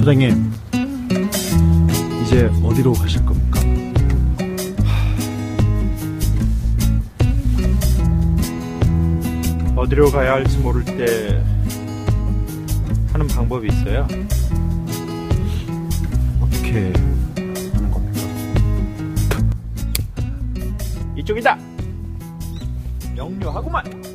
소장님, 이제 어디로 가실 겁니까? 어디로 가야 할지 모를 때 하는 방법이 있어요. 어떻게 하는 겁니까? 이쪽이다. 명료하구만.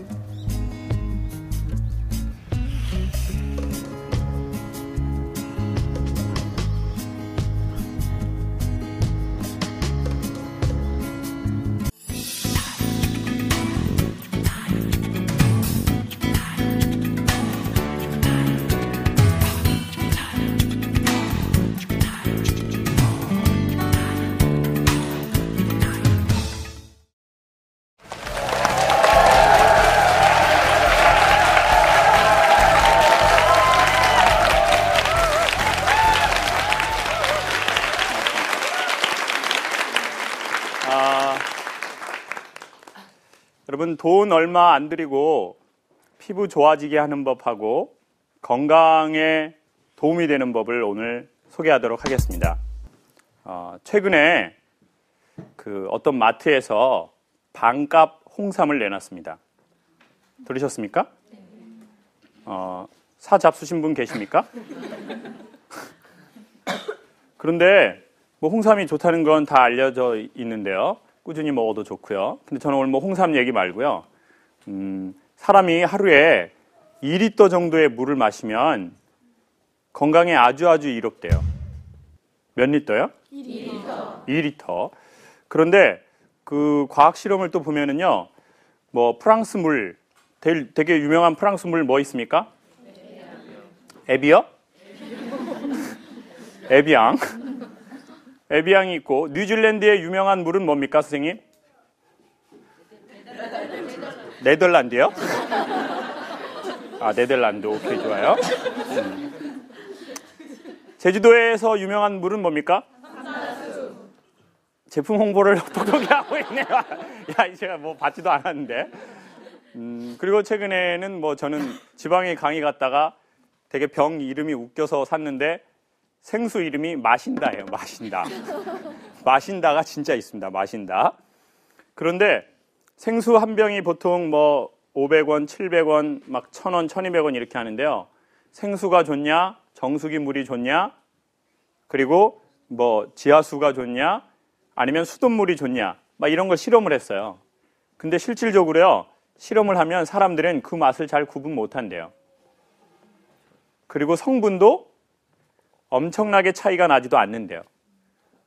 여러분, 돈 얼마 안 들이고 피부 좋아지게 하는 법하고 건강에 도움이 되는 법을 오늘 소개하도록 하겠습니다. 최근에 어떤 마트에서 반값 홍삼을 내놨습니다. 들으셨습니까? 사 잡수신 분 계십니까? 그런데 홍삼이 좋다는 건 다 알려져 있는데요. 꾸준히 먹어도 좋고요. 근데 저는 오늘 홍삼 얘기 말고요. 사람이 하루에 2리터 정도의 물을 마시면 건강에 아주 이롭대요. 몇 리터요? 2리터. 그런데 그 과학 실험을 또 보면은요. 프랑스 물, 되게 유명한 프랑스 물 뭐 있습니까? 에비어? 에비앙. 에비앙이 있고, 뉴질랜드의 유명한 물은 뭡니까, 선생님? 네덜란드요? 네덜란드. 오케이, 좋아요. 제주도에서 유명한 물은 뭡니까? 제품 홍보를 똑똑히 하고 있네요. 야, 제가 받지도 않았는데. 그리고 최근에는 저는 지방에 강의 갔다가 되게 병 이름이 웃겨서 샀는데 생수 이름이 마신다예요. 마신다. 마신다가 진짜 있습니다. 마신다. 그런데 생수 한 병이 보통 500원, 700원, 1,000원, 1,200원 이렇게 하는데요. 생수가 좋냐? 정수기 물이 좋냐? 그리고 지하수가 좋냐? 아니면 수돗물이 좋냐? 이런 걸 실험을 했어요. 근데 실질적으로요. 실험을 하면 사람들은 그 맛을 잘 구분 못 한대요. 그리고 성분도 엄청나게 차이가 나지도 않는데요.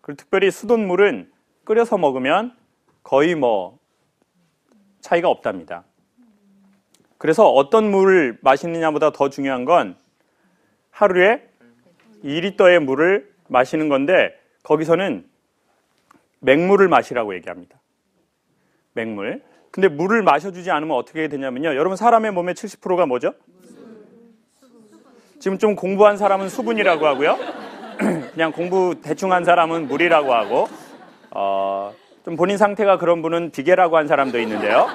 그리고 특별히 수돗물은 끓여서 먹으면 거의 차이가 없답니다. 그래서 어떤 물을 마시느냐보다 더 중요한 건 하루에 2리터의 물을 마시는 건데 거기서는 맹물을 마시라고 얘기합니다. 맹물. 근데 물을 마셔주지 않으면 어떻게 되냐면요. 여러분 사람의 몸의 70%가 뭐죠? 지금 좀 공부한 사람은 수분이라고 하고요. 그냥 공부 대충 한 사람은 물이라고 하고 좀 본인 상태가 그런 분은 비계라고 한 사람도 있는데요.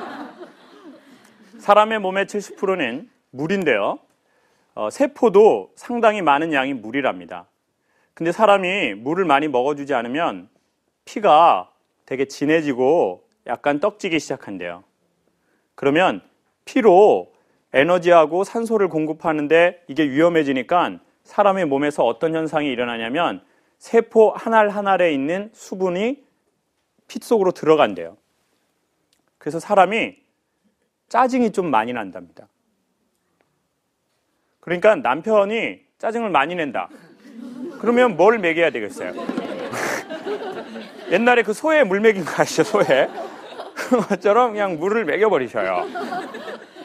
사람의 몸의 70%는 물인데요. 세포도 상당히 많은 양이 물이랍니다. 근데 사람이 물을 많이 먹어주지 않으면 피가 되게 진해지고 약간 떡지기 시작한대요. 그러면 피로 에너지하고 산소를 공급하는데 이게 위험해지니까 사람의 몸에서 어떤 현상이 일어나냐면 세포 한 알 한 알에 있는 수분이 피 속으로 들어간대요. 그래서 사람이 짜증이 좀 많이 난답니다. 그러니까 남편이 짜증을 많이 낸다. 그러면 뭘 먹여야 되겠어요? 옛날에 그 소에 물 먹인 거 아시죠? 소에. 그것처럼 그냥 물을 먹여버리셔요.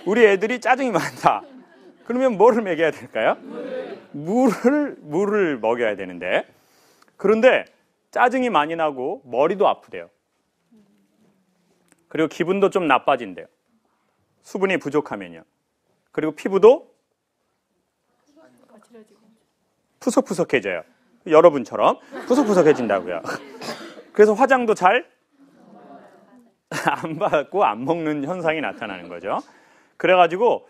우리 애들이 짜증이 많다. 그러면 뭐를 먹여야 될까요? 물을 먹여야 되는데. 그런데 짜증이 많이 나고 머리도 아프대요. 그리고 기분도 좀 나빠진대요. 수분이 부족하면요. 그리고 피부도 푸석푸석해져요. 여러분처럼 푸석푸석해진다고요. 그래서 화장도 잘 안 받고 안 먹는 현상이 나타나는 거죠. 그래가지고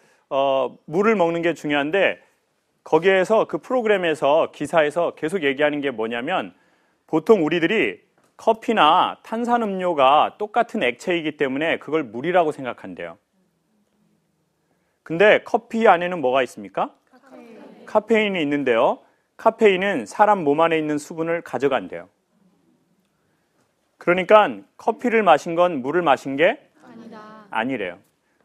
물을 먹는 게 중요한데 거기에서 그 프로그램에서 기사에서 계속 얘기하는 게 뭐냐면 보통 우리들이 커피나 탄산음료가 똑같은 액체이기 때문에 그걸 물이라고 생각한대요. 근데 커피 안에는 뭐가 있습니까? 카페인이 있는데요. 카페인은 사람 몸 안에 있는 수분을 가져간대요. 그러니까 커피를 마신 건 물을 마신 게 아니래요.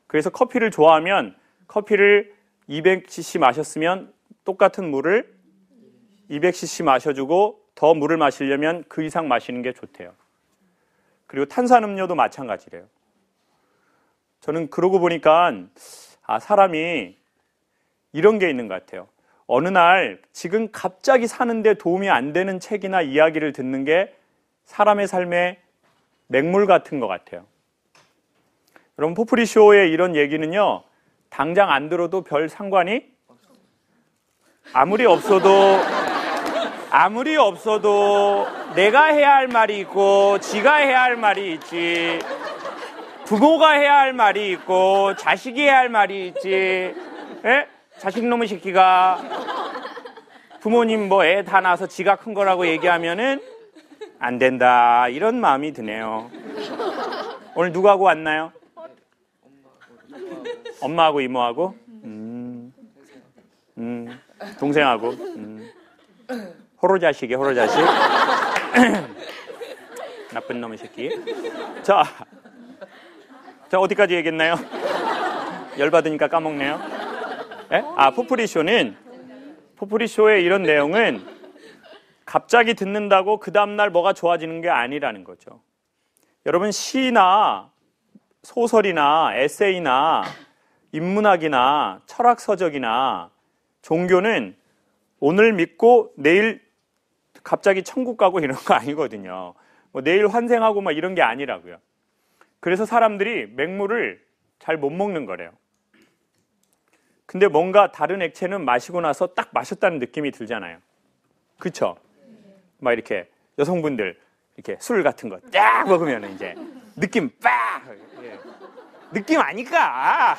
그래서 커피를 좋아하면 커피를 200cc 마셨으면 똑같은 물을 200cc 마셔주고 더 물을 마시려면 그 이상 마시는 게 좋대요. 그리고 탄산음료도 마찬가지래요. 저는 그러고 보니까 사람이 이런 게 있는 것 같아요. 어느 날 지금 갑자기 사는데 도움이 안 되는 책이나 이야기를 듣는 게 사람의 삶의 맹물 같은 것 같아요. 여러분, 포프리쇼의 이런 얘기는요, 당장 안 들어도 별 상관이 아무리 없어도 내가 해야 할 말이 있고 지가 해야 할 말이 있지, 부모가 해야 할 말이 있고 자식이 해야 할 말이 있지. 에? 자식 놈의 새끼가 부모님 뭐 애 다 낳아서 지가 큰 거라고 얘기하면은 안 된다, 이런 마음이 드네요. 오늘 누구하고 왔나요? 엄마하고 이모하고? 동생하고? 호로자식이 호로자식. 나쁜 놈의 새끼. 자, 어디까지 얘기했나요? 열받으니까 까먹네요. 에? 포프리쇼의 이런 내용은 갑자기 듣는다고 그 다음날 뭐가 좋아지는 게 아니라는 거죠. 여러분, 시나 소설이나 에세이나 인문학이나 철학서적이나 종교는 오늘 믿고 내일 갑자기 천국 가고 이런 거 아니거든요. 뭐 내일 환생하고 막 이런 게 아니라고요. 그래서 사람들이 맹물을 잘 못 먹는 거래요. 근데 뭔가 다른 액체는 마시고 나서 딱 마셨다는 느낌이 들잖아요. 그쵸? 막 이렇게 여성분들 이렇게 술 같은 거 딱 먹으면 이제 느낌 빡! 느낌 아니까!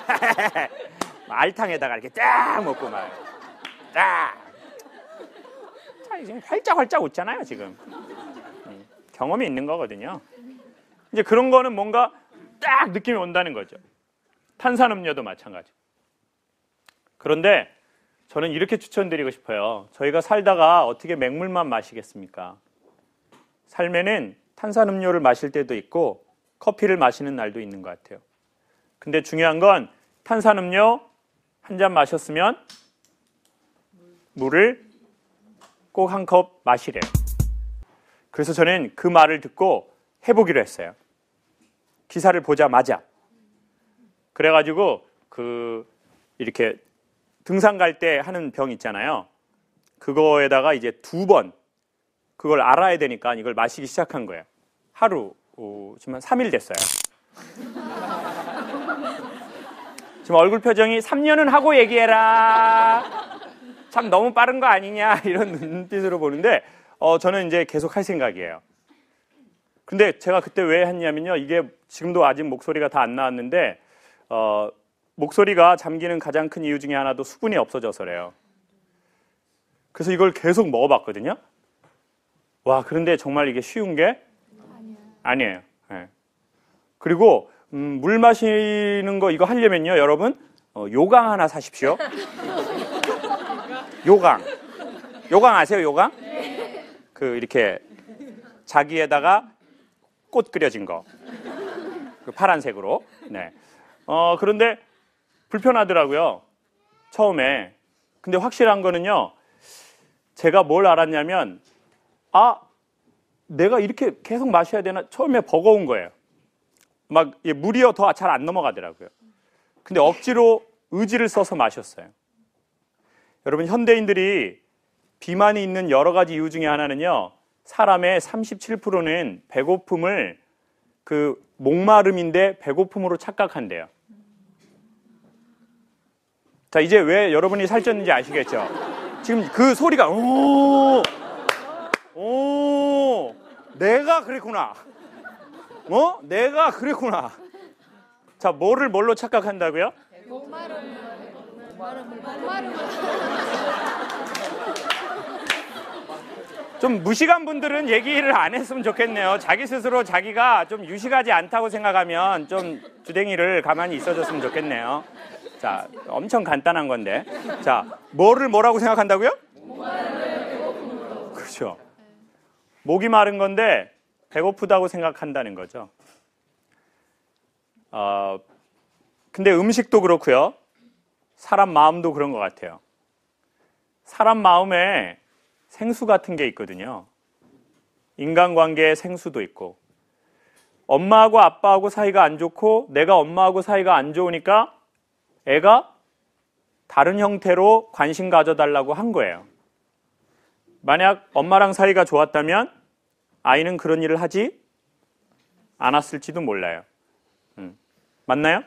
알탕에다가 이렇게 딱 먹고 막 딱! 자, 지금 활짝활짝 웃잖아요, 지금. 경험이 있는 거거든요. 이제 그런 거는 뭔가 딱 느낌이 온다는 거죠. 탄산음료도 마찬가지. 그런데 저는 이렇게 추천드리고 싶어요. 저희가 살다가 어떻게 맹물만 마시겠습니까? 삶에는 탄산음료를 마실 때도 있고 커피를 마시는 날도 있는 것 같아요. 근데 중요한 건 탄산음료 한 잔 마셨으면 물을 꼭 한 컵 마시래요. 그래서 저는 그 말을 듣고 해보기로 했어요. 기사를 보자마자. 그래가지고 이렇게 등산 갈 때 하는 병 있잖아요. 그거에다가 이제 2번 그걸 알아야 되니까 이걸 마시기 시작한 거예요. 하루 지금 한 3일 됐어요. 지금 얼굴 표정이 3년은 하고 얘기해라. 참 너무 빠른 거 아니냐 이런 눈빛으로 보는데 저는 이제 계속 할 생각이에요. 근데 제가 그때 왜 했냐면요. 이게 지금도 아직 목소리가 다 안 나왔는데 목소리가 잠기는 가장 큰 이유 중에 하나도 수분이 없어져서래요. 그래서 이걸 계속 먹어봤거든요. 와, 그런데 정말 이게 쉬운 게 아니에요. 네. 그리고 물 마시는 거 이거 하려면요, 여러분 요강 하나 사십시오. 요강 아세요? 요강? 그 이렇게 자기에다가 꽃 그려진 거, 그 파란색으로. 네. 그런데 불편하더라고요, 처음에. 근데 확실한 거는요, 제가 뭘 알았냐면, 내가 이렇게 계속 마셔야 되나? 처음에 버거운 거예요. 막 물이요 더 잘 안 넘어가더라고요. 근데 억지로 의지를 써서 마셨어요. 여러분, 현대인들이 비만이 있는 여러 가지 이유 중에 하나는요, 사람의 37%는 배고픔을 목마름인데 배고픔으로 착각한대요. 자, 이제 왜 여러분이 살쪘는지 아시겠죠? 지금 그 소리가 내가 그랬구나. 내가 그랬구나. 자, 뭘로 착각한다고요? 좀 무식한 분들은 얘기를 안 했으면 좋겠네요. 자기 스스로 자기가 좀 유식하지 않다고 생각하면 좀 주댕이를 가만히 있어줬으면 좋겠네요. 자, 엄청 간단한 건데. 자, 뭐라고 생각한다고요? 그렇죠. 목이 마른 건데 배고프다고 생각한다는 거죠. 근데 음식도 그렇고요. 사람 마음도 그런 것 같아요. 사람 마음에 생수 같은 게 있거든요. 인간관계에 생수도 있고, 엄마하고 아빠하고 사이가 안 좋고 내가 엄마하고 사이가 안 좋으니까 애가 다른 형태로 관심 가져달라고 한 거예요. 만약 엄마랑 사이가 좋았다면 아이는 그런 일을 하지 않았을지도 몰라요. 맞나요?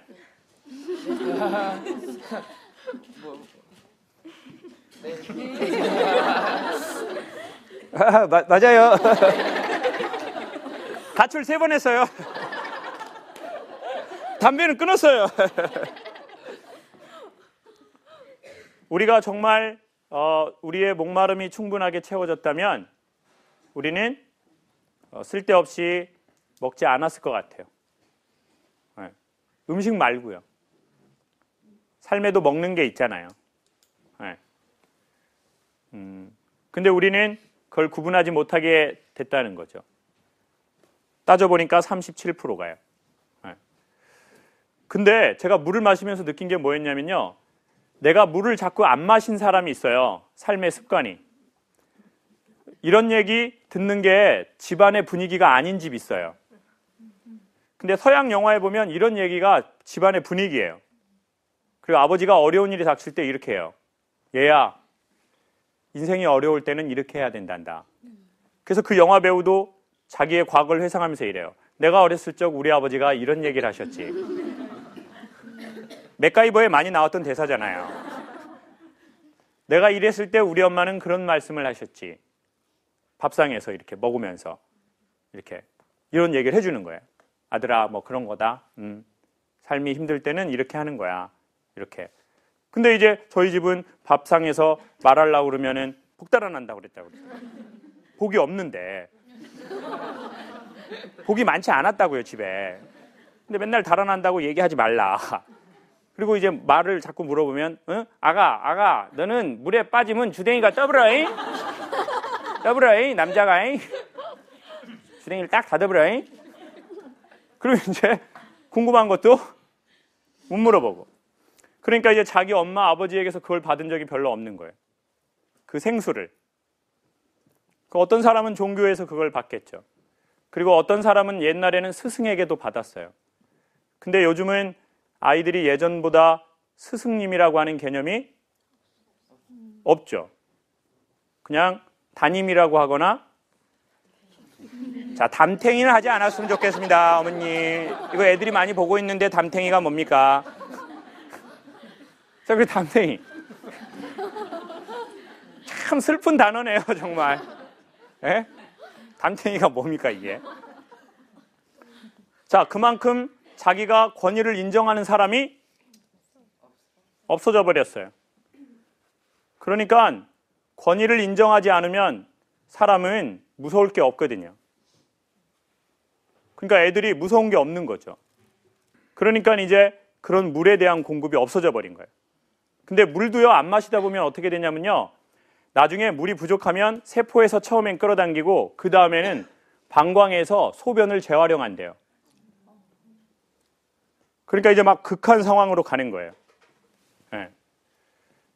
맞아요. 가출 3번 했어요. 담배는 끊었어요. 우리가 정말 우리의 목마름이 충분하게 채워졌다면 우리는 쓸데없이 먹지 않았을 것 같아요. 음식 말고요. 삶에도 먹는 게 있잖아요. 근데 우리는 그걸 구분하지 못하게 됐다는 거죠. 따져보니까 37%가요. 근데 제가 물을 마시면서 느낀 게 뭐였냐면요. 내가 물을 자꾸 안 마신 사람이 있어요. 삶의 습관이. 이런 얘기 듣는 게 집안의 분위기가 아닌 집 있어요. 근데 서양 영화에 보면 이런 얘기가 집안의 분위기예요. 그리고 아버지가 어려운 일이 닥칠 때 이렇게 해요. 얘야, 인생이 어려울 때는 이렇게 해야 된단다. 그래서 그 영화 배우도 자기의 과거를 회상하면서 이래요. 내가 어렸을 적 우리 아버지가 이런 얘기를 하셨지. 맥가이버에 많이 나왔던 대사잖아요. 내가 이랬을 때 우리 엄마는 그런 말씀을 하셨지. 밥상에서 이렇게 먹으면서 이렇게 이런 얘기를 해주는 거예요. 아들아, 뭐 그런 거다. 삶이 힘들 때는 이렇게 하는 거야. 이렇게. 근데 이제 저희 집은 밥상에서 말하려고 그러면은 복 달아난다고 그랬다고 그랬어요. 복이 없는데. 복이 많지 않았다고요, 집에. 근데 맨날 달아난다고 얘기하지 말라. 그리고 이제 말을 자꾸 물어보면, 응? 아가, 너는 물에 빠지면 주댕이가 떠버려잉? 떠버려잉? 남자가잉? 주댕이를 딱 닫아버려잉? 그리고 이제 궁금한 것도 못 물어보고. 그러니까 이제 자기 엄마, 아버지에게서 그걸 받은 적이 별로 없는 거예요. 그 생수를. 어떤 사람은 종교에서 그걸 받겠죠. 그리고 어떤 사람은 옛날에는 스승에게도 받았어요. 근데 요즘은 아이들이 예전보다 스승님이라고 하는 개념이 없죠. 그냥 담임이라고 하거나, 자, 담탱이는 하지 않았으면 좋겠습니다, 어머니. 이거 애들이 많이 보고 있는데 담탱이가 뭡니까? 자, 그 담탱이. 참 슬픈 단어네요, 정말. 예? 담탱이가 뭡니까, 이게? 자, 그만큼 자기가 권위를 인정하는 사람이 없어져 버렸어요. 그러니까 권위를 인정하지 않으면 사람은 무서울 게 없거든요. 그러니까 애들이 무서운 게 없는 거죠. 그러니까 이제 그런 물에 대한 공급이 없어져 버린 거예요. 근데 물도요, 안 마시다 보면 어떻게 되냐면요. 나중에 물이 부족하면 세포에서 처음엔 끌어당기고 그 다음에는 방광에서 소변을 재활용한대요. 그러니까 이제 막 극한 상황으로 가는 거예요. 네.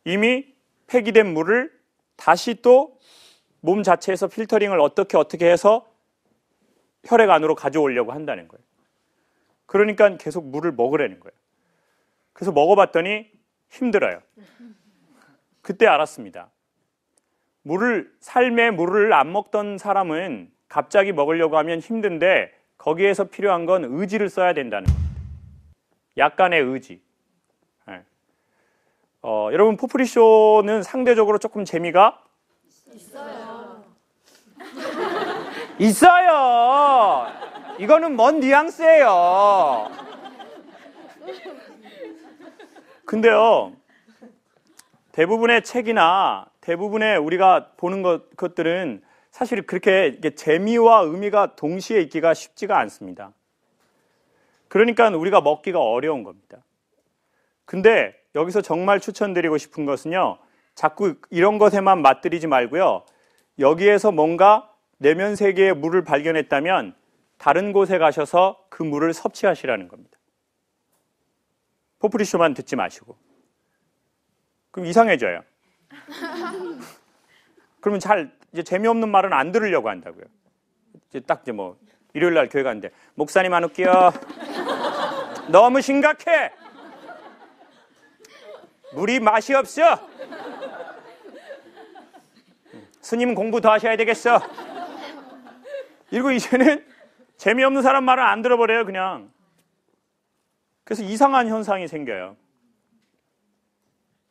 이미 폐기된 물을 다시 또 몸 자체에서 필터링을 어떻게 해서 혈액 안으로 가져오려고 한다는 거예요. 그러니까 계속 물을 먹으라는 거예요. 그래서 먹어봤더니 힘들어요. 그때 알았습니다. 삶에 물을 안 먹던 사람은 갑자기 먹으려고 하면 힘든데 거기에서 필요한 건 의지를 써야 된다는 겁니다. 약간의 의지. 네. 여러분, 포프리쇼는 상대적으로 조금 재미가 있어요. 이거는 뭔 뉘앙스예요. 근데요, 대부분의 책이나 대부분의 우리가 보는 것들은 사실 그렇게 이게 재미와 의미가 동시에 있기가 쉽지가 않습니다. 그러니까 우리가 먹기가 어려운 겁니다. 근데 여기서 정말 추천드리고 싶은 것은요, 자꾸 이런 것에만 맛들이지 말고요, 여기에서 뭔가 내면 세계의 물을 발견했다면 다른 곳에 가셔서 그 물을 섭취하시라는 겁니다. 포프리쇼만 듣지 마시고. 그럼 이상해져요. 그러면 이제 재미없는 말은 안 들으려고 한다고요. 이제 일요일 날 교회 가는데, 목사님 안 웃겨. 너무 심각해. 물이 맛이 없어. 스님 공부 더 하셔야 되겠어. 이러고 이제는 재미없는 사람 말은 안 들어버려요, 그냥. 그래서 이상한 현상이 생겨요.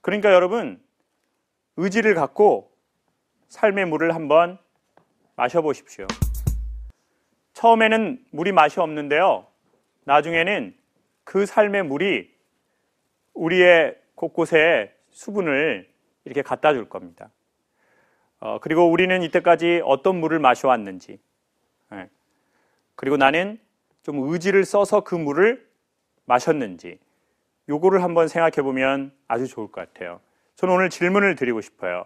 그러니까 여러분, 의지를 갖고 삶의 물을 한번 마셔보십시오. 처음에는 물이 맛이 없는데요, 나중에는 그 삶의 물이 우리의 곳곳에 수분을 이렇게 갖다 줄 겁니다. 그리고 우리는 이때까지 어떤 물을 마셔왔는지, 그리고 나는 좀 의지를 써서 그 물을 마셨는지, 요거를 한번 생각해 보면 아주 좋을 것 같아요. 저는 오늘 질문을 드리고 싶어요.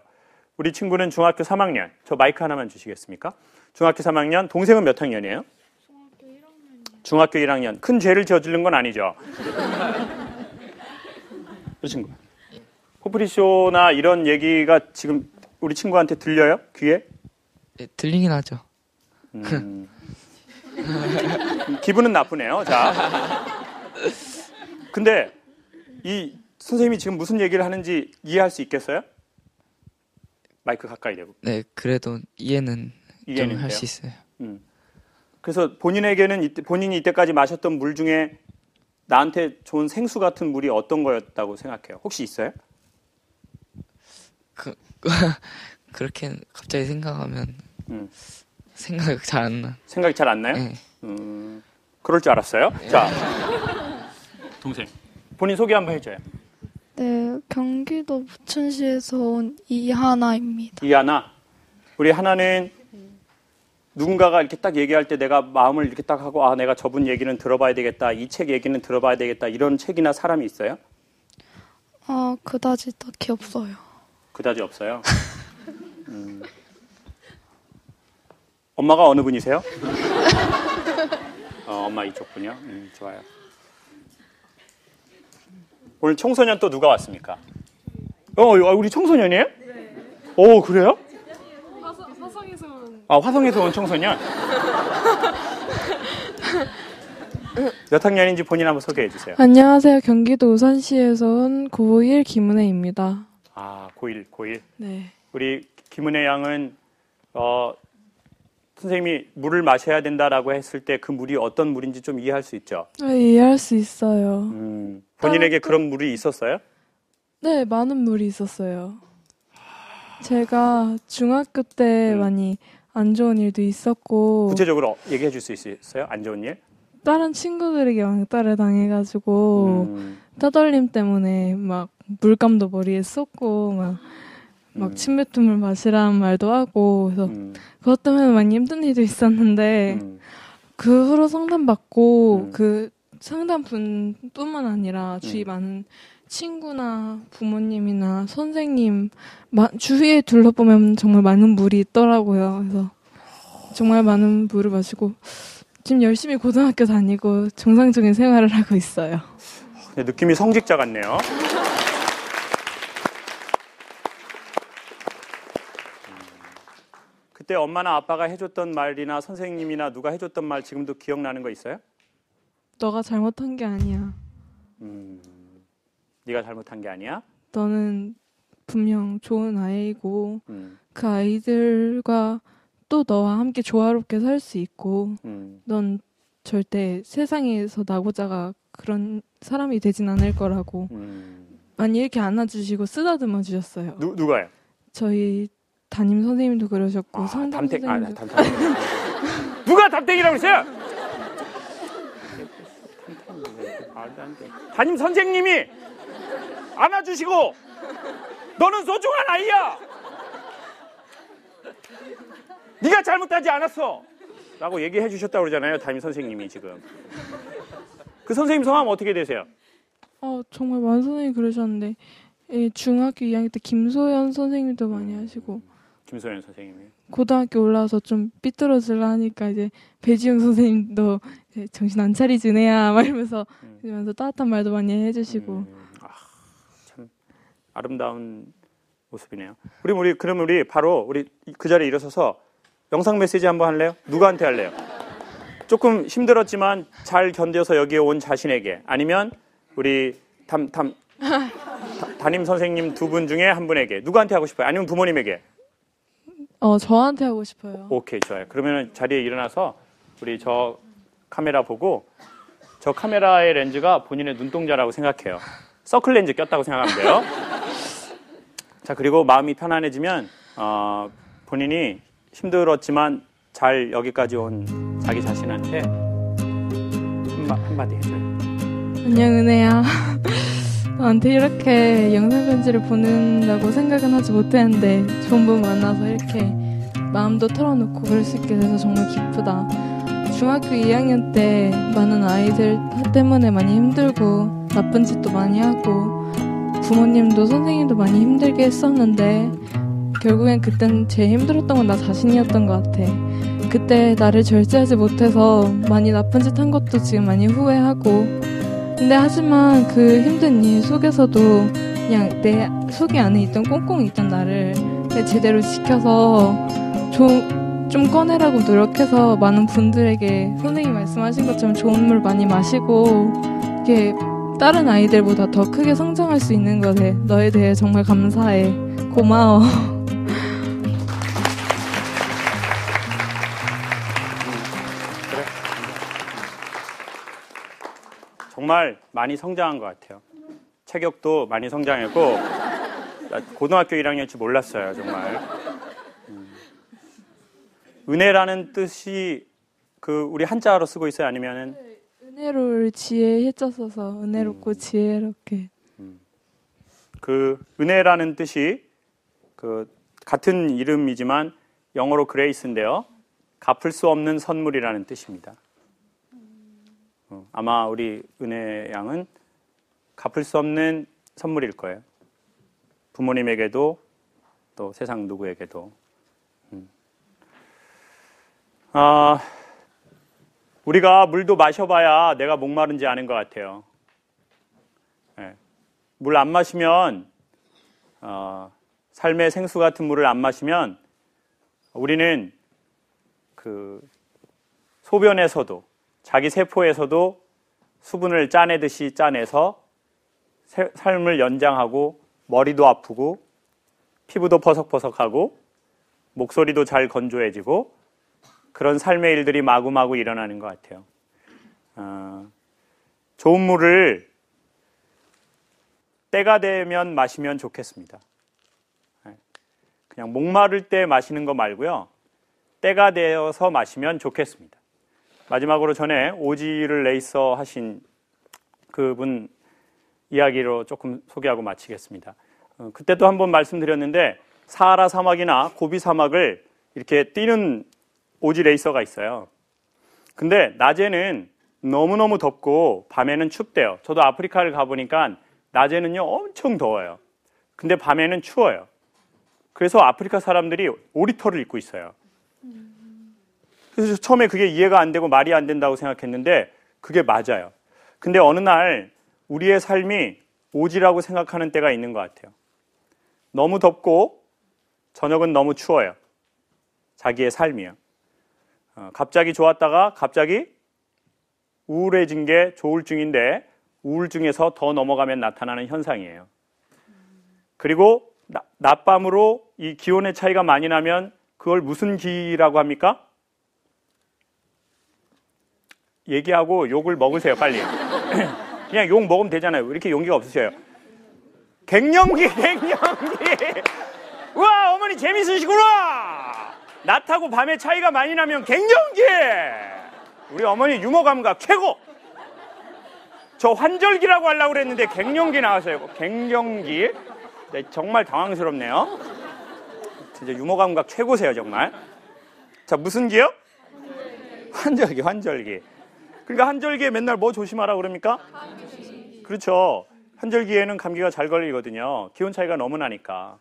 우리 친구는 중학교 3학년, 저 마이크 하나만 주시겠습니까? 중학교 3학년, 동생은 몇 학년이에요? 중학교 1학년이요. 중학교 1학년. 큰 죄를 저지른 건 아니죠? 이 친구. 포프리쇼나 이런 얘기가 지금 우리 친구한테 들려요? 귀에? 네, 들리긴 하죠. 기분은 나쁘네요. 자. 근데 이 선생님이 지금 무슨 얘기를 하는지 이해할 수 있겠어요? 마이크 가까이 대고. 네, 그래도 이해는 좀 할 수 있어요. 그래서 본인에게는 본인이 이때까지 마셨던 물 중에 나한테 좋은 생수 같은 물이 어떤 거였다고 생각해요? 혹시 있어요? 그렇게 갑자기 생각하면 생각이 잘 안 나. 생각이 잘 안 나요? 네. 그럴 줄 알았어요. 자, 동생 본인 소개 한번 해줘요. 네, 경기도 부천시에서 온 이하나입니다. 이하나, 우리 하나는 누군가가 이렇게 딱 얘기할 때 내가 마음을 이렇게 딱 하고, 아, 내가 저분 얘기는 들어봐야 되겠다, 이 책 얘기는 들어봐야 되겠다, 이런 책이나 사람이 있어요? 그다지 딱히 없어요. 그다지 없어요. 엄마가 어느 분이세요? 엄마 이쪽 분이요? 좋아요. 오늘 청소년 또 누가 왔습니까? 우리 청소년이에요? 네. 오, 그래요? 화성에서 온. 화성에서 온 청소년? 몇 학년인지 본인 한번 소개해 주세요. 안녕하세요. 경기도 우산시에서 온 고1 김은혜입니다. 고1. 네. 우리 김은혜 양은 선생님이 물을 마셔야 된다라고 했을 때 그 물이 어떤 물인지 좀 이해할 수 있죠? 이해할 수 있어요. 본인에게 그런 물이 있었어요? 네, 많은 물이 있었어요. 제가 중학교 때 많이 안 좋은 일도 있었고, 구체적으로 얘기해 줄 수 있어요? 안 좋은 일? 다른 친구들에게 왕따를 당해가지고 떠돌림 때문에 막 물감도 머리에 쏟고 막 침뱉음을 마시라는 말도 하고, 그래서 그것 때문에 많이 힘든 일도 있었는데 그 후로 상담받고 그 상담분뿐만 아니라 주위 많은 친구나 부모님이나 선생님 주위에 둘러보면 정말 많은 물이 있더라고요. 그래서 정말 많은 물을 마시고 지금 열심히 고등학교 다니고 정상적인 생활을 하고 있어요. 느낌이 성직자 같네요. 그때 엄마나 아빠가 해줬던 말이나 선생님이나 누가 해줬던 말 지금도 기억나는 거 있어요? 너가 잘못한 게 아니야. 네가 잘못한 게 아니야? 너는 분명 좋은 아이고 그 아이들과 또 너와 함께 조화롭게 살 수 있고 넌 절대 세상에서 나고자가 그런 사람이 되진 않을 거라고 많이 이렇게 안아주시고 쓰다듬어 주셨어요. 누가요? 저희 담임 선생님도 그러셨고 상담 선생님도. 누가 담탱이라고 했어요? 담임 선생님이 안아주시고 너는 소중한 아이야. 네가 잘못하지 않았어! 라고 얘기해 주셨다고 그러잖아요. 담임 선생님이 지금. 그 선생님 성함 어떻게 되세요? 정말 많은 선생님이 그러셨는데 중학교 2학년 때 김소연 선생님도 많이 하시고 김소연 선생님이. 고등학교 올라와서 좀 삐뚤어질라 하니까 이제 배지영 선생님도 정신 안 차리지 은혜야 막 이러면서 따뜻한 말도 많이 해주시고 참 아름다운 모습이네요. 그럼 우리 바로 그 자리에 일어서서 영상 메시지 한번 할래요? 누구한테 할래요? 조금 힘들었지만 잘 견뎌서 여기에 온 자신에게, 아니면 우리 담임 선생님 두 분 중에 한 분에게, 누구한테 하고 싶어요? 아니면 부모님에게? 저한테 하고 싶어요. 오케이, 좋아요. 그러면 자리에 일어나서 우리 저 카메라 보고, 저 카메라의 렌즈가 본인의 눈동자라고 생각해요. 서클 렌즈 꼈다고 생각하면 돼요. 자, 그리고 마음이 편안해지면 본인이 힘들었지만 잘 여기까지 온 자기 자신한테 한마디 해줘요. 안녕 은혜야. 너한테 이렇게 영상 편지를 보낸다고 생각은 하지 못했는데 좋은 분 만나서 이렇게 마음도 털어놓고 그럴 수 있게 돼서 정말 기쁘다. 중학교 2학년 때 많은 아이들 때문에 많이 힘들고 나쁜 짓도 많이 하고 부모님도 선생님도 많이 힘들게 했었는데 결국엔 그땐 제일 힘들었던 건 나 자신이었던 것 같아. 그때 나를 절제하지 못해서 많이 나쁜 짓 한 것도 지금 많이 후회하고, 근데 하지만 그 힘든 일 속에서도 그냥 내 속에 안에 있던 꽁꽁 있던 나를 제대로 지켜서 좀 꺼내라고 노력해서 많은 분들에게 선생님이 말씀하신 것처럼 좋은 물 많이 마시고 이렇게 다른 아이들보다 더 크게 성장할 수 있는 것에 너에 대해 정말 감사해. 고마워. 그래? 정말 많이 성장한 것 같아요. 체격도 많이 성장했고, 고등학교 1학년인지 몰랐어요, 정말. 은혜라는 뜻이 우리 한자로 쓰고 있어요? 아니면은? 은혜로울 지혜 해자 써서 은혜롭고 지혜롭게. 그 은혜라는 뜻이 같은 이름이지만 영어로 그레이스인데요. 갚을 수 없는 선물이라는 뜻입니다. 아마 우리 은혜 양은 갚을 수 없는 선물일 거예요. 부모님에게도 또 세상 누구에게도. 우리가 물도 마셔봐야 내가 목마른지 아는 것 같아요. 네. 물 안 마시면, 삶의 생수 같은 물을 안 마시면 우리는 소변에서도, 자기 세포에서도 수분을 짜내듯이 짜내서 삶을 연장하고 머리도 아프고 피부도 퍼석퍼석하고 목소리도 잘 건조해지고 그런 삶의 일들이 마구마구 일어나는 것 같아요. 좋은 물을 때가 되면 마시면 좋겠습니다. 그냥 목마를 때 마시는 거 말고요. 때가 되어서 마시면 좋겠습니다. 마지막으로 전에 오지를 레이서 하신 그분 이야기로 조금 소개하고 마치겠습니다. 그때도 한번 말씀드렸는데 사하라 사막이나 고비 사막을 이렇게 뛰는 오지 레이서가 있어요. 근데 낮에는 너무너무 덥고 밤에는 춥대요. 저도 아프리카를 가보니까 낮에는요 엄청 더워요. 근데 밤에는 추워요. 그래서 아프리카 사람들이 오리털을 입고 있어요. 그래서 처음에 그게 이해가 안 되고 말이 안 된다고 생각했는데 그게 맞아요. 근데 어느 날 우리의 삶이 오지라고 생각하는 때가 있는 것 같아요. 너무 덥고 저녁은 너무 추워요. 자기의 삶이요. 갑자기 좋았다가 갑자기 우울해진 게 조울증인데 우울증에서 더 넘어가면 나타나는 현상이에요. 그리고 낮밤으로 이 기온의 차이가 많이 나면 그걸 무슨 기라고 합니까? 얘기하고 욕을 먹으세요, 빨리. 그냥 욕 먹으면 되잖아요. 왜 이렇게 용기가 없으셔요? 갱년기. 우와, 어머니 재밌으시구나. 낮하고 밤의 차이가 많이 나면 갱년기. 우리 어머니 유머 감각 최고. 저 환절기라고 하려고 그랬는데 갱년기 나왔어요. 갱년기. 네, 정말 당황스럽네요. 진짜 유머 감각 최고세요, 정말. 자, 무슨 기요? 환절기, 환절기. 그러니까 환절기에 맨날 뭐 조심하라 그럽니까? 그렇죠. 환절기에는 감기가 잘 걸리거든요. 기온 차이가 너무 나니까.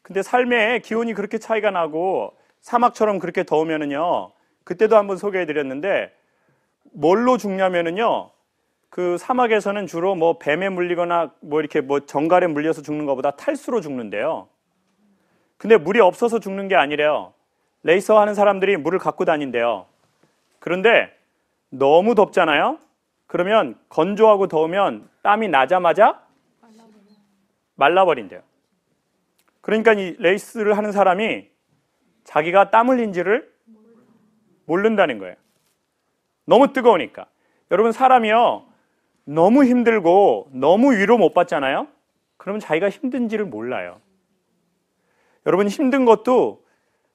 근데 삶에 기온이 그렇게 차이가 나고 사막처럼 그렇게 더우면은요, 그때도 한번 소개해드렸는데 뭘로 죽냐면은요, 그 사막에서는 주로 뭐 뱀에 물리거나 뭐 이렇게 뭐 정갈에 물려서 죽는 것보다 탈수로 죽는데요. 근데 물이 없어서 죽는 게 아니래요. 레이서 하는 사람들이 물을 갖고 다닌대요. 그런데 너무 덥잖아요. 그러면 건조하고 더우면 땀이 나자마자 말라버린대요. 그러니까 이 레이스를 하는 사람이 자기가 땀 흘린지를 모른다는 거예요. 너무 뜨거우니까. 여러분, 사람이요, 너무 힘들고 너무 위로 못 받잖아요. 그러면 자기가 힘든지를 몰라요. 여러분, 힘든 것도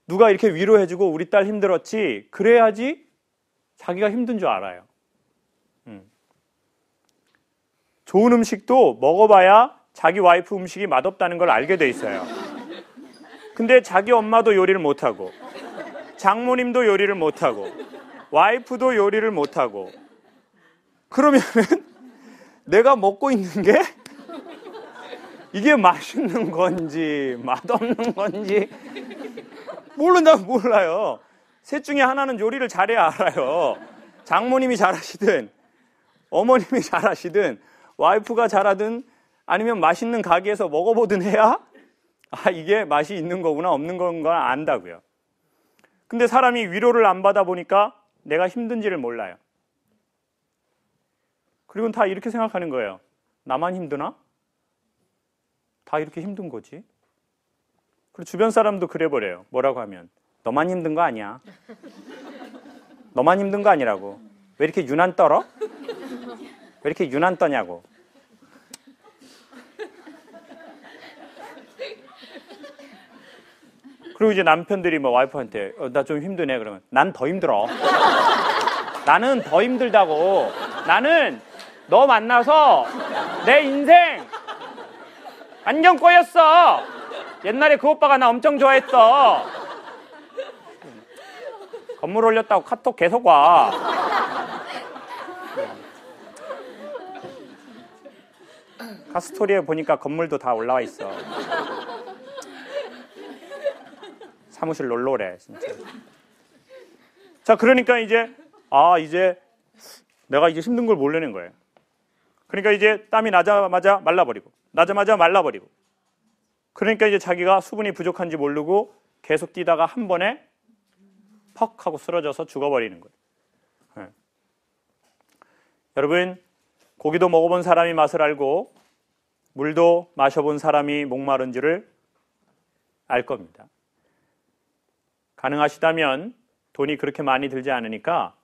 누가 이렇게 위로해주고 우리 딸 힘들었지, 그래야지 자기가 힘든 줄 알아요. 좋은 음식도 먹어봐야 자기 와이프 음식이 맛없다는 걸 알게 돼 있어요. 근데 자기 엄마도 요리를 못하고, 장모님도 요리를 못하고, 와이프도 요리를 못하고, 그러면은 내가 먹고 있는 게 이게 맛있는 건지 맛없는 건지 몰라요. 셋 중에 하나는 요리를 잘해야 알아요. 장모님이 잘하시든 어머님이 잘하시든 와이프가 잘하든 아니면 맛있는 가게에서 먹어보든 해야 이게 맛이 있는 거구나 없는 건가 안다고요. 근데 사람이 위로를 안 받아 보니까 내가 힘든지를 몰라요. 그리고 다 이렇게 생각하는 거예요. 나만 힘드나? 다 이렇게 힘든 거지. 그리고 주변 사람도 그래버려요. 뭐라고 하면 너만 힘든 거 아니야. 너만 힘든 거 아니라고. 왜 이렇게 유난 떨어? 왜 이렇게 유난 떠냐고. 그리고 이제 남편들이 뭐 와이프한테 나 좀 힘드네 그러면 난 더 힘들어. 나는 더 힘들다고. 나는 너 만나서 내 인생 완전 꼬였어. 옛날에 그 오빠가 나 엄청 좋아했어. 건물 올렸다고 카톡 계속 와. 카스토리에 보니까 건물도 다 올라와 있어. 사무실 놀러 오래 진짜. 자, 그러니까 이제 내가 이제 힘든 걸 모르는 거예요. 그러니까 이제 땀이 나자마자 말라버리고 나자마자 말라버리고, 그러니까 이제 자기가 수분이 부족한지 모르고 계속 뛰다가 한 번에 퍽 하고 쓰러져서 죽어버리는 거예요. 네. 여러분, 고기도 먹어본 사람이 맛을 알고 물도 마셔본 사람이 목마른지를 알 겁니다. 가능하시다면 돈이 그렇게 많이 들지 않으니까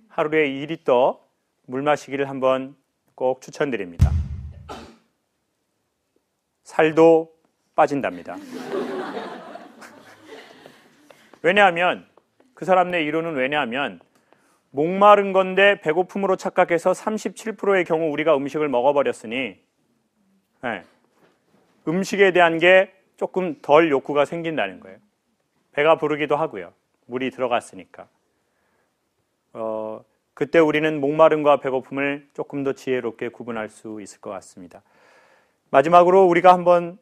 하루에 2리터 물 마시기를 한번 꼭 추천드립니다. 살도 빠진답니다. 왜냐하면 그 사람네 이론은 왜냐하면 목마른 건데 배고픔으로 착각해서 37%의 경우 우리가 음식을 먹어버렸으니 음식에 대한 게 조금 덜 욕구가 생긴다는 거예요. 배가 부르기도 하고요. 물이 들어갔으니까. 그때 우리는 목마름과 배고픔을 조금 더 지혜롭게 구분할 수 있을 것 같습니다. 마지막으로 우리가 한번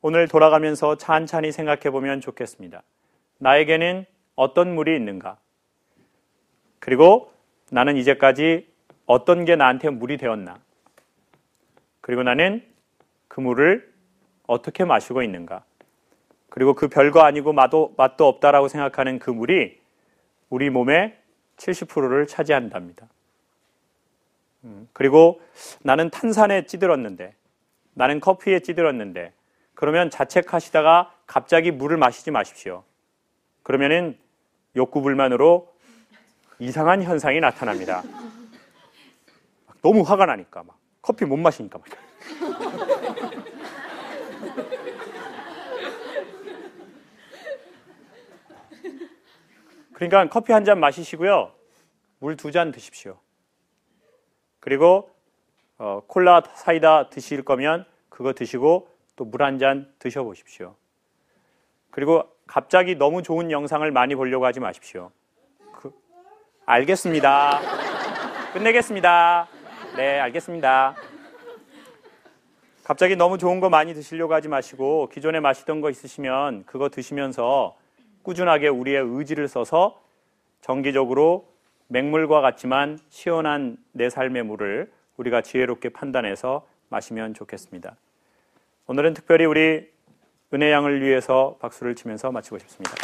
오늘 돌아가면서 찬찬히 생각해 보면 좋겠습니다. 나에게는 어떤 물이 있는가? 그리고 나는 이제까지 어떤 게 나한테 물이 되었나? 그리고 나는 그 물을 어떻게 마시고 있는가? 그리고 그 별거 아니고 맛도 없다라고 생각하는 그 물이 우리 몸의 70%를 차지한답니다. 그리고 나는 탄산에 찌들었는데, 나는 커피에 찌들었는데, 그러면 자책하시다가 갑자기 물을 마시지 마십시오. 그러면은 욕구불만으로 이상한 현상이 나타납니다. 너무 화가 나니까 막 커피 못 마시니까 막. 그러니까 커피 한 잔 마시시고요. 물 2잔 드십시오. 그리고 콜라, 사이다 드실 거면 그거 드시고 또 물 한 잔 드셔보십시오. 그리고 갑자기 너무 좋은 영상을 많이 보려고 하지 마십시오. 알겠습니다. 끝내겠습니다. 네, 알겠습니다. 갑자기 너무 좋은 거 많이 드시려고 하지 마시고 기존에 마시던 거 있으시면 그거 드시면서 꾸준하게 우리의 의지를 써서 정기적으로 맹물과 같지만 시원한 내 삶의 물을 우리가 지혜롭게 판단해서 마시면 좋겠습니다. 오늘은 특별히 우리 은혜 양을 위해서 박수를 치면서 마치고 싶습니다.